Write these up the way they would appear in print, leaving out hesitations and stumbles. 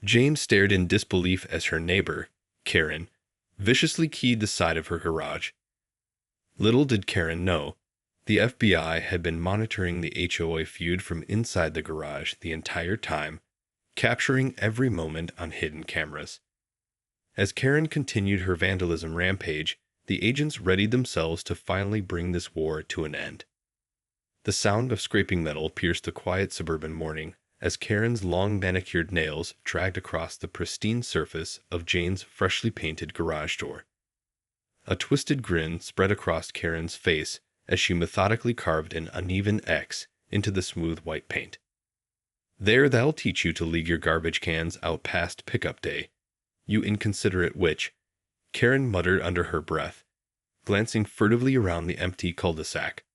Jane stared in disbelief as her neighbor, Karen, viciously keyed the side of her garage. Little did Karen know, the FBI had been monitoring the HOA feud from inside the garage the entire time, capturing every moment on hidden cameras. As Karen continued her vandalism rampage, the agents readied themselves to finally bring this war to an end. The sound of scraping metal pierced the quiet suburban morning as Karen's long manicured nails dragged across the pristine surface of Jane's freshly painted garage door. A twisted grin spread across Karen's face as she methodically carved an uneven X into the smooth white paint. "There, that'll teach you to leave your garbage cans out past pickup day, you inconsiderate witch," Karen muttered under her breath, glancing furtively around the empty cul-de-sac.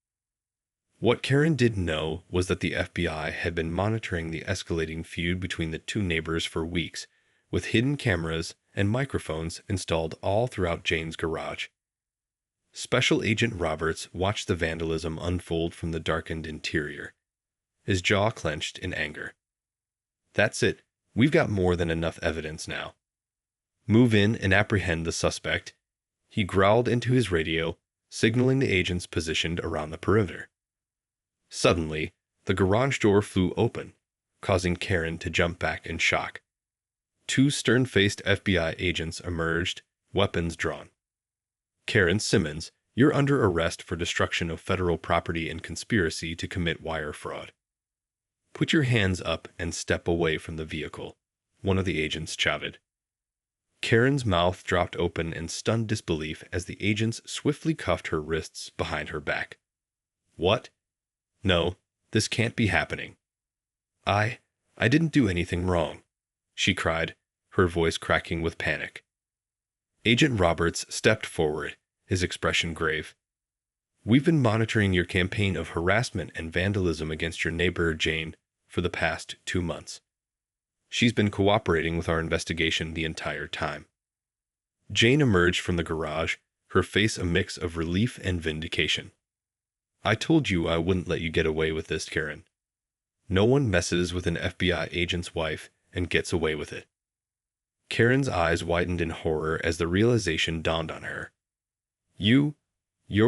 What Karen didn't know was that the FBI had been monitoring the escalating feud between the two neighbors for weeks, with hidden cameras and microphones installed all throughout Jane's garage. Special Agent Roberts watched the vandalism unfold from the darkened interior, his jaw clenched in anger. "That's it. We've got more than enough evidence now. Move in and apprehend the suspect," he growled into his radio, signaling the agents positioned around the perimeter. Suddenly, the garage door flew open, causing Karen to jump back in shock. Two stern-faced FBI agents emerged, weapons drawn. "Karen Simmons, you're under arrest for destruction of federal property and conspiracy to commit wire fraud. Put your hands up and step away from the vehicle," one of the agents shouted. Karen's mouth dropped open in stunned disbelief as the agents swiftly cuffed her wrists behind her back. "What? No, this can't be happening. I didn't do anything wrong," she cried, her voice cracking with panic. Agent Roberts stepped forward, his expression grave. "We've been monitoring your campaign of harassment and vandalism against your neighbor, Jane, for the past 2 months. She's been cooperating with our investigation the entire time." Jane emerged from the garage, her face a mix of relief and vindication. "I told you I wouldn't let you get away with this, Karen. No one messes with an FBI agent's wife and gets away with it." Karen's eyes widened in horror as the realization dawned on her. You're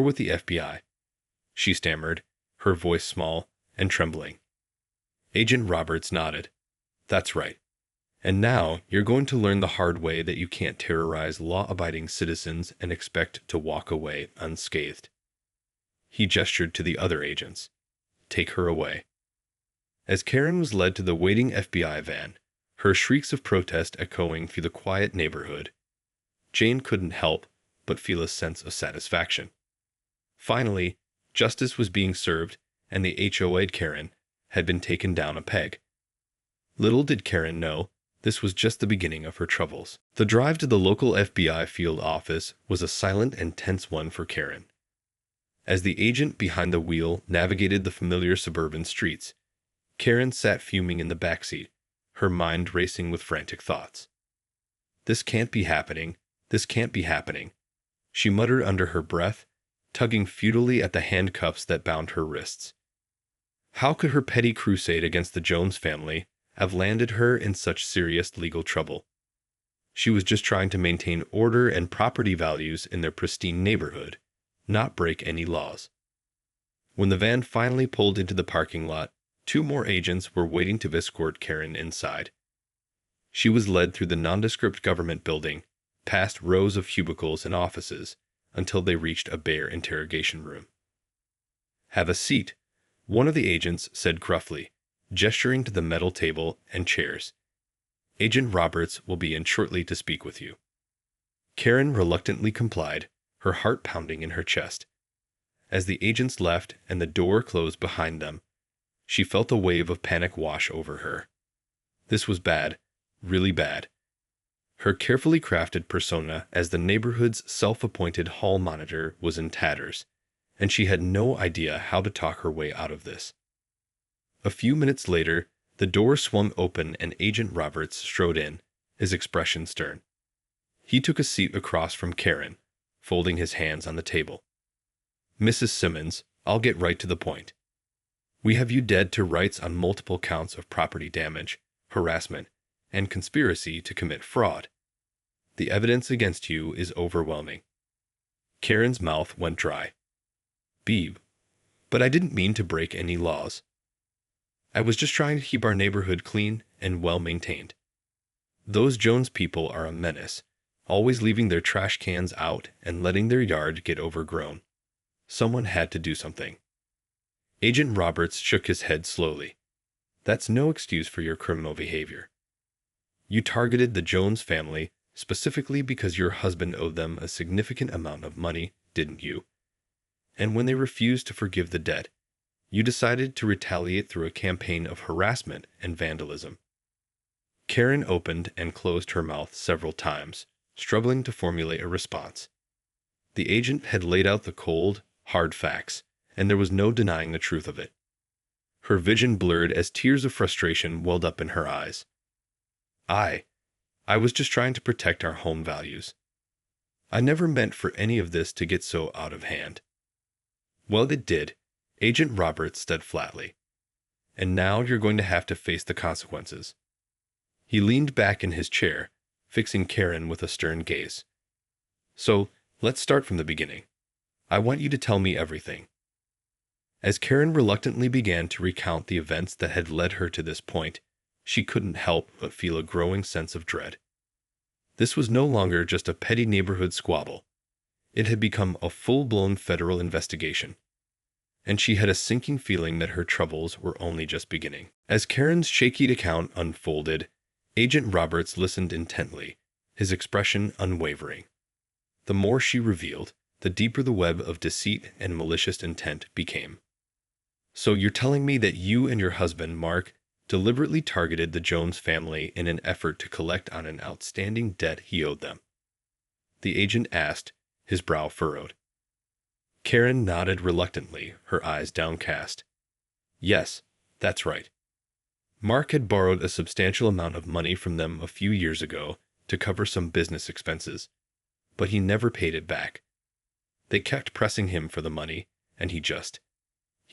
with the FBI," she stammered, her voice small and trembling. Agent Roberts nodded. "That's right. And now you're going to learn the hard way that you can't terrorize law-abiding citizens and expect to walk away unscathed." He gestured to the other agents. "Take her away." As Karen was led to the waiting FBI van, her shrieks of protest echoing through the quiet neighborhood, Jane couldn't help but feel a sense of satisfaction. Finally, justice was being served, and the HOA Karen had been taken down a peg. Little did Karen know, this was just the beginning of her troubles. The drive to the local FBI field office was a silent and tense one for Karen. As the agent behind the wheel navigated the familiar suburban streets, Karen sat fuming in the backseat, her mind racing with frantic thoughts. "This can't be happening. This can't be happening," she muttered under her breath, tugging futilely at the handcuffs that bound her wrists. How could her petty crusade against the Jones family have landed her in such serious legal trouble? She was just trying to maintain order and property values in their pristine neighborhood, not break any laws. When the van finally pulled into the parking lot, 2 more agents were waiting to escort Karen inside. She was led through the nondescript government building, past rows of cubicles and offices, until they reached a bare interrogation room. "Have a seat," one of the agents said gruffly, gesturing to the metal table and chairs. "Agent Roberts will be in shortly to speak with you." Karen reluctantly complied, her heart pounding in her chest. As the agents left and the door closed behind them, she felt a wave of panic wash over her. This was bad, really bad. Her carefully crafted persona as the neighborhood's self-appointed hall monitor was in tatters, and she had no idea how to talk her way out of this. A few minutes later, the door swung open and Agent Roberts strode in, his expression stern. He took a seat across from Karen, folding his hands on the table. "Mrs. Simmons, I'll get right to the point. We have you dead to rights on multiple counts of property damage, harassment, and conspiracy to commit fraud. The evidence against you is overwhelming." Karen's mouth went dry. "Beeb, but I didn't mean to break any laws. I was just trying to keep our neighborhood clean and well maintained. Those Jones people are a menace, always leaving their trash cans out and letting their yard get overgrown. Someone had to do something." Agent Roberts shook his head slowly. "That's no excuse for your criminal behavior. You targeted the Jones family specifically because your husband owed them a significant amount of money, didn't you? And when they refused to forgive the debt, you decided to retaliate through a campaign of harassment and vandalism." Karen opened and closed her mouth several times, struggling to formulate a response. The agent had laid out the cold, hard facts, and there was no denying the truth of it. Her vision blurred as tears of frustration welled up in her eyes. I was just trying to protect our home values. I never meant for any of this to get so out of hand." "Well, it did," Agent Roberts said flatly. "And now you're going to have to face the consequences." He leaned back in his chair, fixing Karen with a stern gaze. "So, let's start from the beginning. I want you to tell me everything." As Karen reluctantly began to recount the events that had led her to this point, she couldn't help but feel a growing sense of dread. This was no longer just a petty neighborhood squabble. It had become a full-blown federal investigation. And she had a sinking feeling that her troubles were only just beginning. As Karen's shaky account unfolded, Agent Roberts listened intently, his expression unwavering. The more she revealed, the deeper the web of deceit and malicious intent became. "So you're telling me that you and your husband, Mark, deliberately targeted the Jones family in an effort to collect on an outstanding debt he owed them?" the agent asked, his brow furrowed. Karen nodded reluctantly, her eyes downcast. "Yes, that's right. Mark had borrowed a substantial amount of money from them a few years ago to cover some business expenses, but he never paid it back. They kept pressing him for the money, and he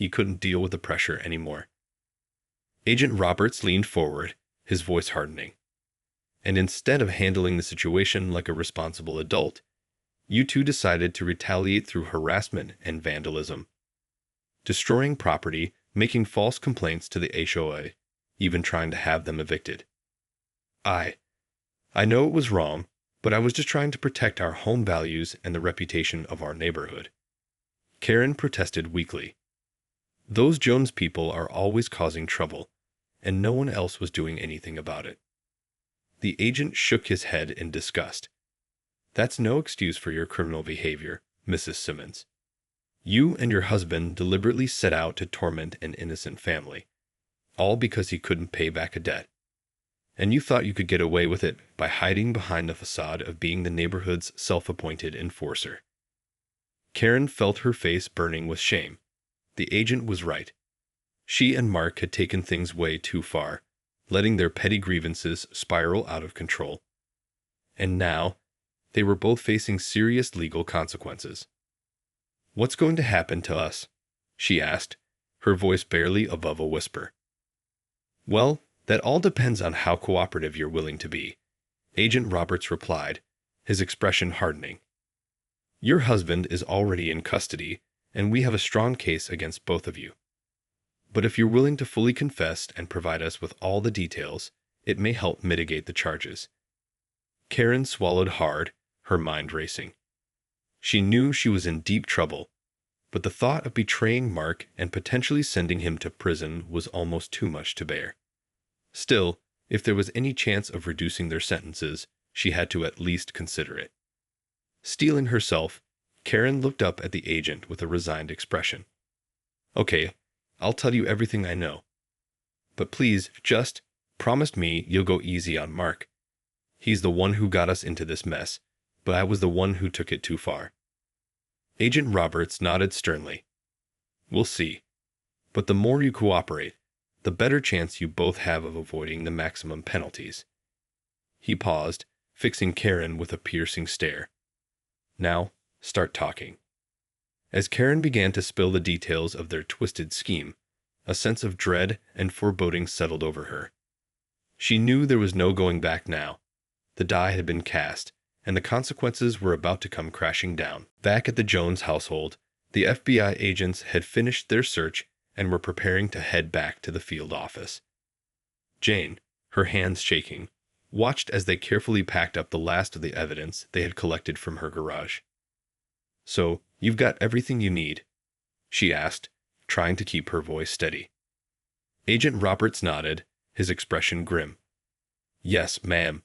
couldn't deal with the pressure anymore." Agent Roberts leaned forward, his voice hardening. "And instead of handling the situation like a responsible adult, you two decided to retaliate through harassment and vandalism. Destroying property, making false complaints to the HOA, even trying to have them evicted. I know it was wrong, but I was just trying to protect our home values and the reputation of our neighborhood." Karen protested weakly. "Those Jones people are always causing trouble, and no one else was doing anything about it." The agent shook his head in disgust. "That's no excuse for your criminal behavior, Mrs. Simmons. You and your husband deliberately set out to torment an innocent family, all because he couldn't pay back a debt. And you thought you could get away with it by hiding behind the facade of being the neighborhood's self-appointed enforcer." Karen felt her face burning with shame. The agent was right. She and Mark had taken things way too far, letting their petty grievances spiral out of control. And now, they were both facing serious legal consequences. "What's going to happen to us?" she asked, her voice barely above a whisper. "Well, that all depends on how cooperative you're willing to be," Agent Roberts replied, his expression hardening. "Your husband is already in custody, and we have a strong case against both of you. But if you're willing to fully confess and provide us with all the details, it may help mitigate the charges." Karen swallowed hard, her mind racing. She knew she was in deep trouble, but the thought of betraying Mark and potentially sending him to prison was almost too much to bear. Still, if there was any chance of reducing their sentences, she had to at least consider it. Steeling herself, Karen looked up at the agent with a resigned expression. "Okay, I'll tell you everything I know. But please, just promise me you'll go easy on Mark. He's the one who got us into this mess, but I was the one who took it too far." Agent Roberts nodded sternly. "We'll see. But the more you cooperate, the better chance you both have of avoiding the maximum penalties." He paused, fixing Karen with a piercing stare. "Now, start talking." As Karen began to spill the details of their twisted scheme, a sense of dread and foreboding settled over her. She knew there was no going back now. The die had been cast, and the consequences were about to come crashing down. Back at the Jones household, the FBI agents had finished their search and were preparing to head back to the field office. Jane, her hands shaking, watched as they carefully packed up the last of the evidence they had collected from her garage. "So, you've got everything you need?" she asked, trying to keep her voice steady. Agent Roberts nodded, his expression grim. "Yes, ma'am.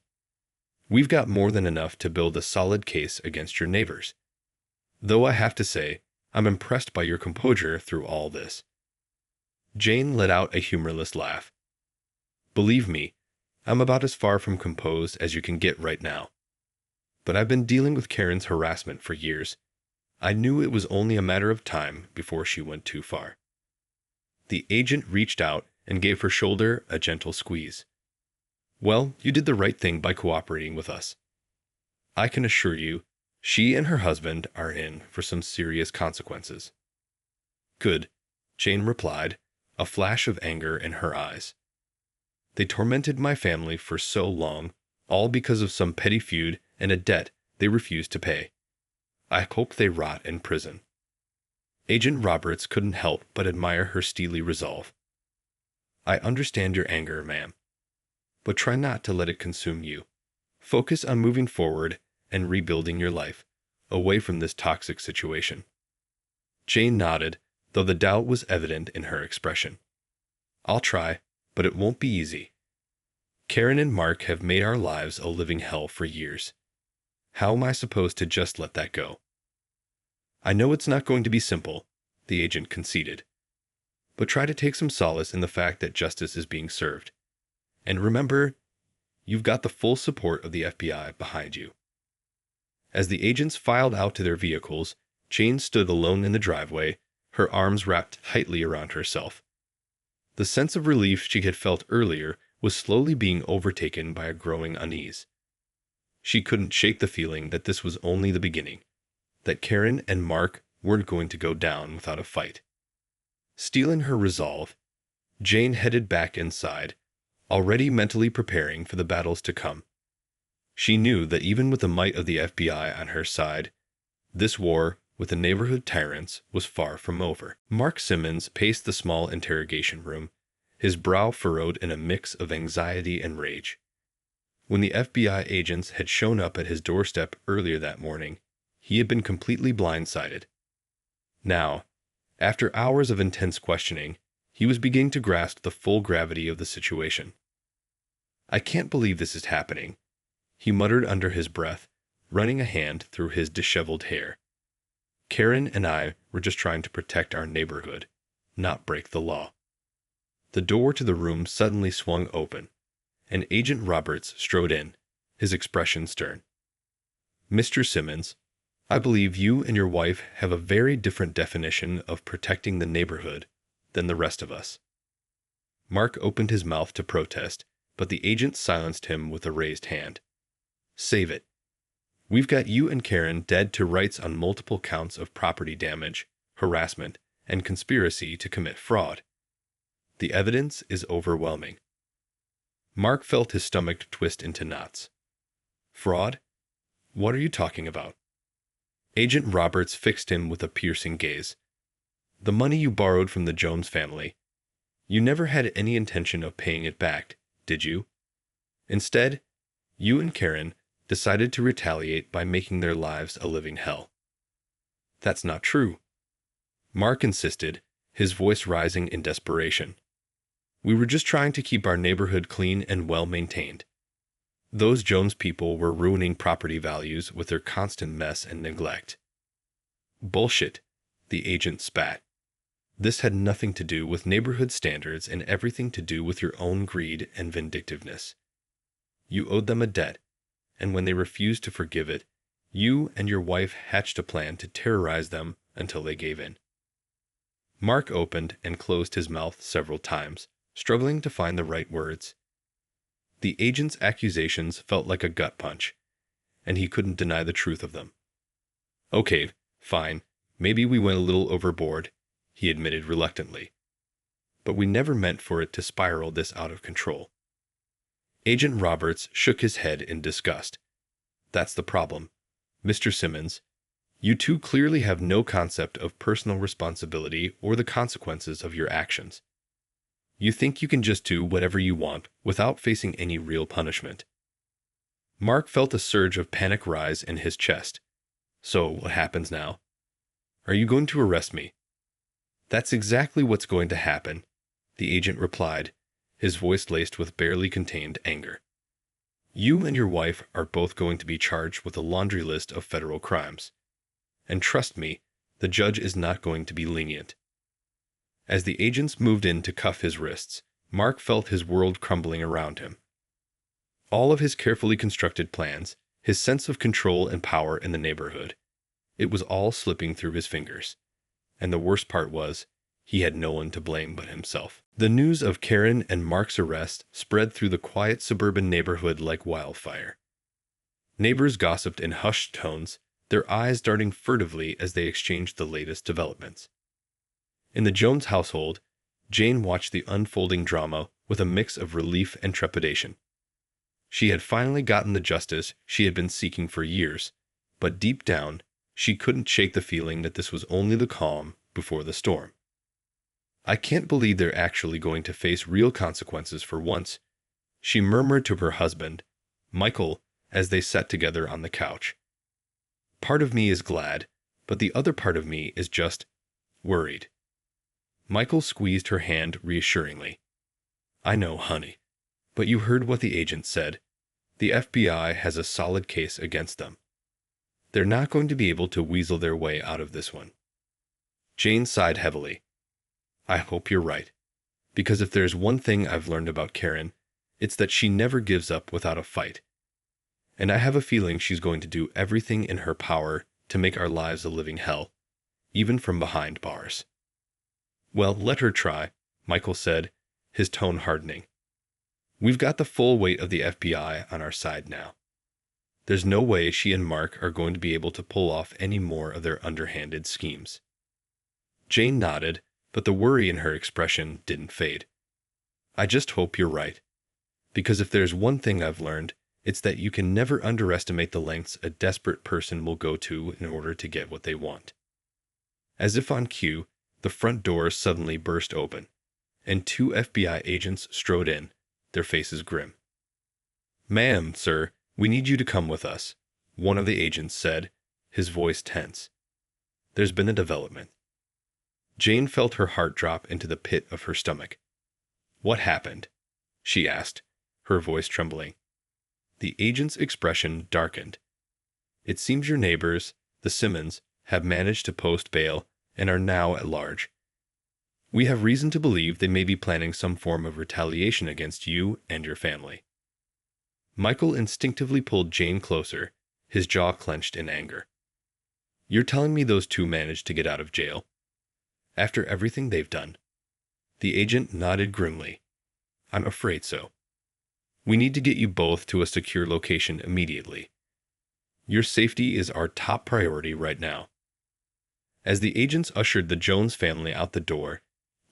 We've got more than enough to build a solid case against your neighbors. Though I have to say, I'm impressed by your composure through all this." Jane let out a humorless laugh. "Believe me, I'm about as far from composed as you can get right now. But I've been dealing with Karen's harassment for years. I knew it was only a matter of time before she went too far." The agent reached out and gave her shoulder a gentle squeeze. "Well, you did the right thing by cooperating with us. I can assure you, she and her husband are in for some serious consequences." "Good," Jane replied, a flash of anger in her eyes. "They tormented my family for so long, all because of some petty feud and a debt they refused to pay. I hope they rot in prison." Agent Roberts couldn't help but admire her steely resolve. "I understand your anger, ma'am. But try not to let it consume you. Focus on moving forward and rebuilding your life, away from this toxic situation." Jane nodded, though the doubt was evident in her expression. "I'll try, but it won't be easy. Karen and Mark have made our lives a living hell for years. How am I supposed to just let that go?" "I know it's not going to be simple," the agent conceded. "But try to take some solace in the fact that justice is being served. And remember, you've got the full support of the FBI behind you." As the agents filed out to their vehicles, Jane stood alone in the driveway, her arms wrapped tightly around herself. The sense of relief she had felt earlier was slowly being overtaken by a growing unease. She couldn't shake the feeling that this was only the beginning, that Karen and Mark weren't going to go down without a fight. Steeling her resolve, Jane headed back inside, already mentally preparing for the battles to come. She knew that even with the might of the FBI on her side, this war with the neighborhood tyrants was far from over. Mark Simmons paced the small interrogation room, his brow furrowed in a mix of anxiety and rage. When the FBI agents had shown up at his doorstep earlier that morning, he had been completely blindsided. Now, after hours of intense questioning, he was beginning to grasp the full gravity of the situation. "I can't believe this is happening," he muttered under his breath, running a hand through his disheveled hair. "Karen and I were just trying to protect our neighborhood, not break the law." The door to the room suddenly swung open, and Agent Roberts strode in, his expression stern. "Mr. Simmons, I believe you and your wife have a very different definition of protecting the neighborhood than the rest of us." Mark opened his mouth to protest, but the agent silenced him with a raised hand. "Save it. We've got you and Karen dead to rights on multiple counts of property damage, harassment, and conspiracy to commit fraud. The evidence is overwhelming." Mark felt his stomach twist into knots. "Fraud? What are you talking about?" Agent Roberts fixed him with a piercing gaze. "The money you borrowed from the Jones family. You never had any intention of paying it back, did you? Instead, you and Karen decided to retaliate by making their lives a living hell." "That's not true," Mark insisted, his voice rising in desperation. "We were just trying to keep our neighborhood clean and well maintained. Those Jones people were ruining property values with their constant mess and neglect." "Bullshit," the agent spat. "This had nothing to do with neighborhood standards and everything to do with your own greed and vindictiveness. You owed them a debt, and when they refused to forgive it, you and your wife hatched a plan to terrorize them until they gave in." Mark opened and closed his mouth several times, struggling to find the right words. The agent's accusations felt like a gut punch, and he couldn't deny the truth of them. "Okay, fine, maybe we went a little overboard," he admitted reluctantly. "But we never meant for it to spiral this out of control. Agent Roberts shook his head in disgust. That's the problem, Mr. Simmons. You two clearly have no concept of personal responsibility or the consequences of your actions. You think you can just do whatever you want without facing any real punishment. Mark felt a surge of panic rise in his chest. So, what happens now? Are you going to arrest me? That's exactly what's going to happen, the agent replied, his voice laced with barely contained anger. You and your wife are both going to be charged with a laundry list of federal crimes. And trust me, the judge is not going to be lenient. As the agents moved in to cuff his wrists, Mark felt his world crumbling around him. All of his carefully constructed plans, his sense of control and power in the neighborhood, it was all slipping through his fingers. And the worst part was, he had no one to blame but himself. The news of Karen and Mark's arrest spread through the quiet suburban neighborhood like wildfire. Neighbors gossiped in hushed tones, their eyes darting furtively as they exchanged the latest developments. In the Jones household, Jane watched the unfolding drama with a mix of relief and trepidation. She had finally gotten the justice she had been seeking for years, but deep down, she couldn't shake the feeling that this was only the calm before the storm. I can't believe they're actually going to face real consequences for once, she murmured to her husband, Michael, as they sat together on the couch. Part of me is glad, but the other part of me is just worried. Michael squeezed her hand reassuringly. I know, honey. But you heard what the agent said. The FBI has a solid case against them. They're not going to be able to weasel their way out of this one. Jane sighed heavily. I hope you're right. Because if there's one thing I've learned about Karen, it's that she never gives up without a fight. And I have a feeling she's going to do everything in her power to make our lives a living hell, even from behind bars. Well, let her try, Michael said, his tone hardening. We've got the full weight of the FBI on our side now. There's no way she and Mark are going to be able to pull off any more of their underhanded schemes. Jane nodded, but the worry in her expression didn't fade. I just hope you're right. Because if there's one thing I've learned, it's that you can never underestimate the lengths a desperate person will go to in order to get what they want. As if on cue, the front door suddenly burst open, and 2 FBI agents strode in, their faces grim. Ma'am, sir, we need you to come with us, one of the agents said, his voice tense. There's been a development. Jane felt her heart drop into the pit of her stomach. What happened? She asked, her voice trembling. The agent's expression darkened. It seems your neighbors, the Simmons, have managed to post bail and are now at large. We have reason to believe they may be planning some form of retaliation against you and your family. Michael instinctively pulled Jane closer, his jaw clenched in anger. You're telling me those 2 managed to get out of jail? After everything they've done? The agent nodded grimly. I'm afraid so. We need to get you both to a secure location immediately. Your safety is our top priority right now. As the agents ushered the Jones family out the door,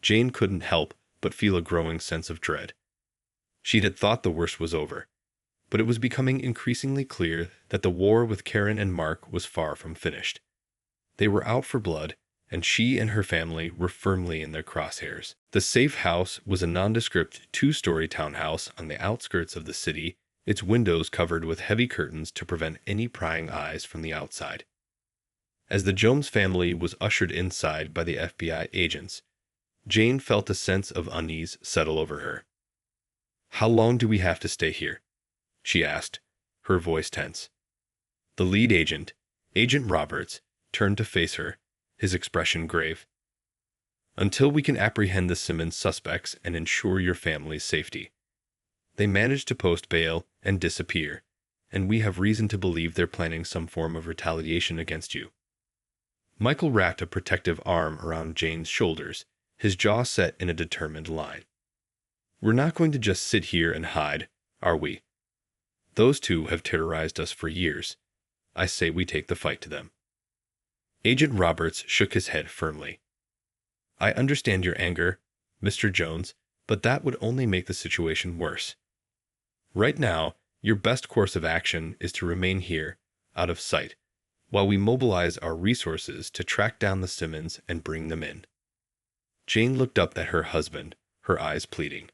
Jane couldn't help but feel a growing sense of dread. She had thought the worst was over, but it was becoming increasingly clear that the war with Karen and Mark was far from finished. They were out for blood, and she and her family were firmly in their crosshairs. The safe house was a nondescript 2-story townhouse on the outskirts of the city, its windows covered with heavy curtains to prevent any prying eyes from the outside. As the Jones family was ushered inside by the FBI agents, Jane felt a sense of unease settle over her. How long do we have to stay here? She asked, her voice tense. The lead agent, Agent Roberts, turned to face her, his expression grave. Until we can apprehend the Simmons suspects and ensure your family's safety. They managed to post bail and disappear, and we have reason to believe they're planning some form of retaliation against you. Michael wrapped a protective arm around Jane's shoulders, his jaw set in a determined line. We're not going to just sit here and hide, are we? Those 2 have terrorized us for years. I say we take the fight to them. Agent Roberts shook his head firmly. I understand your anger, Mr. Jones, but that would only make the situation worse. Right now, your best course of action is to remain here, out of sight, while we mobilize our resources to track down the Simmons and bring them in." Jane looked up at her husband, her eyes pleading.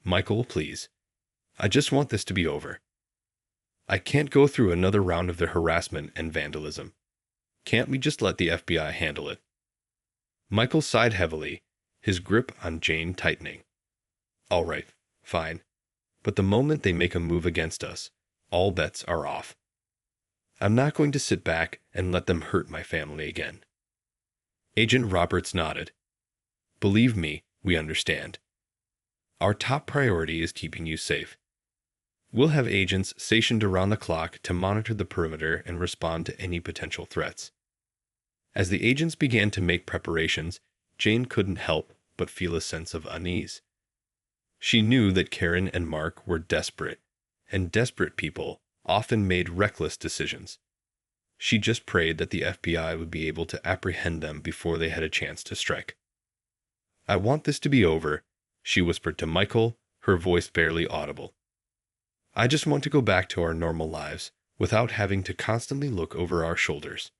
"Michael, please. I just want this to be over. I can't go through another round of the harassment and vandalism. Can't we just let the FBI handle it?" Michael sighed heavily, his grip on Jane tightening. "All right, fine. But the moment they make a move against us, all bets are off. I'm not going to sit back and let them hurt my family again." Agent Roberts nodded. "Believe me, we understand. Our top priority is keeping you safe. We'll have agents stationed around the clock to monitor the perimeter and respond to any potential threats." As the agents began to make preparations, Jane couldn't help but feel a sense of unease. She knew that Karen and Mark were desperate, and desperate people often made reckless decisions. She just prayed that the FBI would be able to apprehend them before they had a chance to strike. "I want this to be over," she whispered to Michael, her voice barely audible. "I just want to go back to our normal lives, without having to constantly look over our shoulders."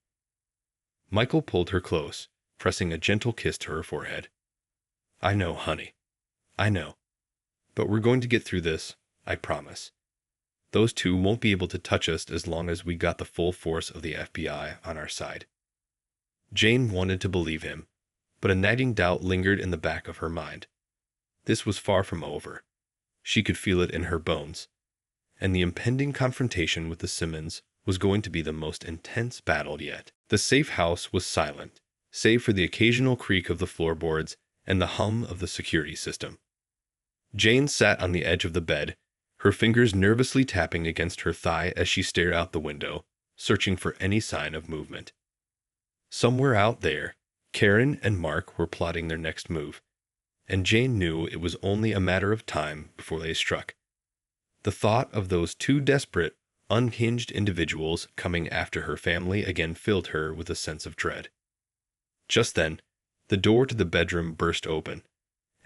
Michael pulled her close, pressing a gentle kiss to her forehead. "I know, honey. I know. But we're going to get through this, I promise. Those two won't be able to touch us as long as we got the full force of the FBI on our side." Jane wanted to believe him, but a nagging doubt lingered in the back of her mind. This was far from over. She could feel it in her bones. And the impending confrontation with the Simmons was going to be the most intense battle yet. The safe house was silent, save for the occasional creak of the floorboards and the hum of the security system. Jane sat on the edge of the bed, her fingers nervously tapping against her thigh as she stared out the window, searching for any sign of movement. Somewhere out there, Karen and Mark were plotting their next move, and Jane knew it was only a matter of time before they struck. The thought of those two desperate, unhinged individuals coming after her family again filled her with a sense of dread. Just then, the door to the bedroom burst open,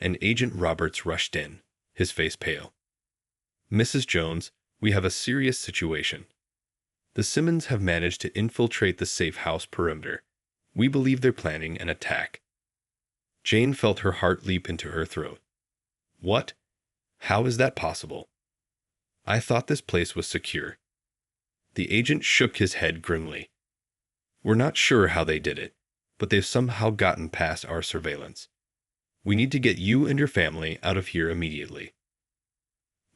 and Agent Roberts rushed in, his face pale. "Mrs. Jones, we have a serious situation. The Simmons have managed to infiltrate the safe house perimeter. We believe they're planning an attack." Jane felt her heart leap into her throat. "What? How is that possible? I thought this place was secure." The agent shook his head grimly. "We're not sure how they did it, but they've somehow gotten past our surveillance. We need to get you and your family out of here immediately."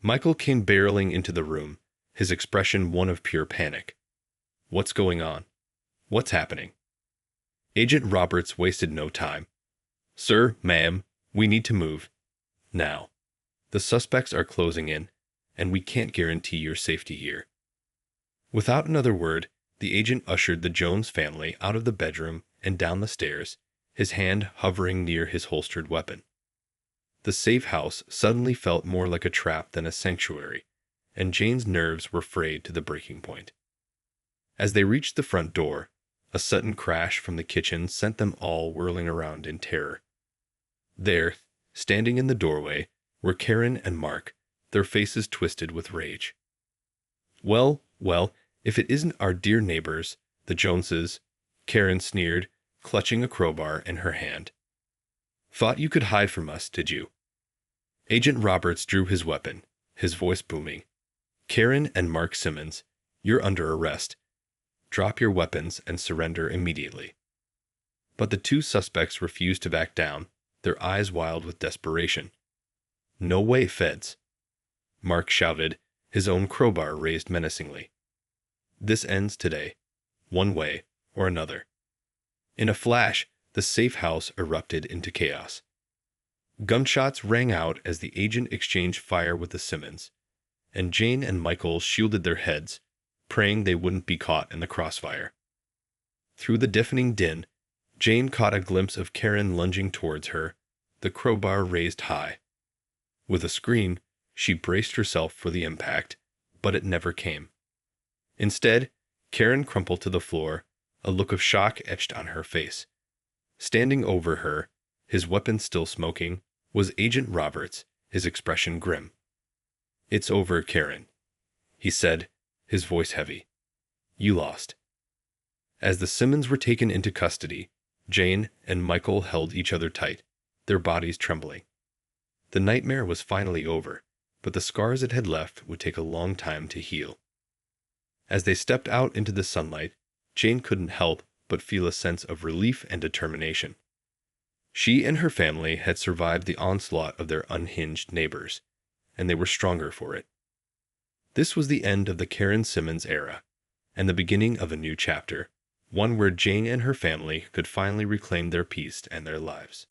Michael came barreling into the room, his expression one of pure panic. "What's going on? What's happening?" Agent Roberts wasted no time. "Sir, ma'am, we need to move. Now. The suspects are closing in, and we can't guarantee your safety here." Without another word, the agent ushered the Jones family out of the bedroom and down the stairs, his hand hovering near his holstered weapon. The safe house suddenly felt more like a trap than a sanctuary, and Jane's nerves were frayed to the breaking point. As they reached the front door, a sudden crash from the kitchen sent them all whirling around in terror. There, standing in the doorway, were Karen and Mark, their faces twisted with rage. Well, if it isn't our dear neighbors, the Joneses," Karen sneered, clutching a crowbar in her hand. "Thought you could hide from us, did you?" Agent Roberts drew his weapon, his voice booming. "Karen and Mark Simmons, you're under arrest. Drop your weapons and surrender immediately." But the two suspects refused to back down, their eyes wild with desperation. "No way, feds!" Mark shouted, his own crowbar raised menacingly. "This ends today, one way or another." In a flash, the safe house erupted into chaos. Gunshots rang out as the agent exchanged fire with the Simmons, and Jane and Michael shielded their heads, praying they wouldn't be caught in the crossfire. Through the deafening din, Jane caught a glimpse of Karen lunging towards her, the crowbar raised high. With a scream, she braced herself for the impact, but it never came. Instead, Karen crumpled to the floor, a look of shock etched on her face. Standing over her, his weapon still smoking, was Agent Roberts, his expression grim. "It's over, Karen," he said, his voice heavy. "You lost." As the Simmons were taken into custody, Jane and Michael held each other tight, their bodies trembling. The nightmare was finally over, but the scars it had left would take a long time to heal. As they stepped out into the sunlight, Jane couldn't help but feel a sense of relief and determination. She and her family had survived the onslaught of their unhinged neighbors, and they were stronger for it. This was the end of the Karen Simmons era, and the beginning of a new chapter, one where Jane and her family could finally reclaim their peace and their lives.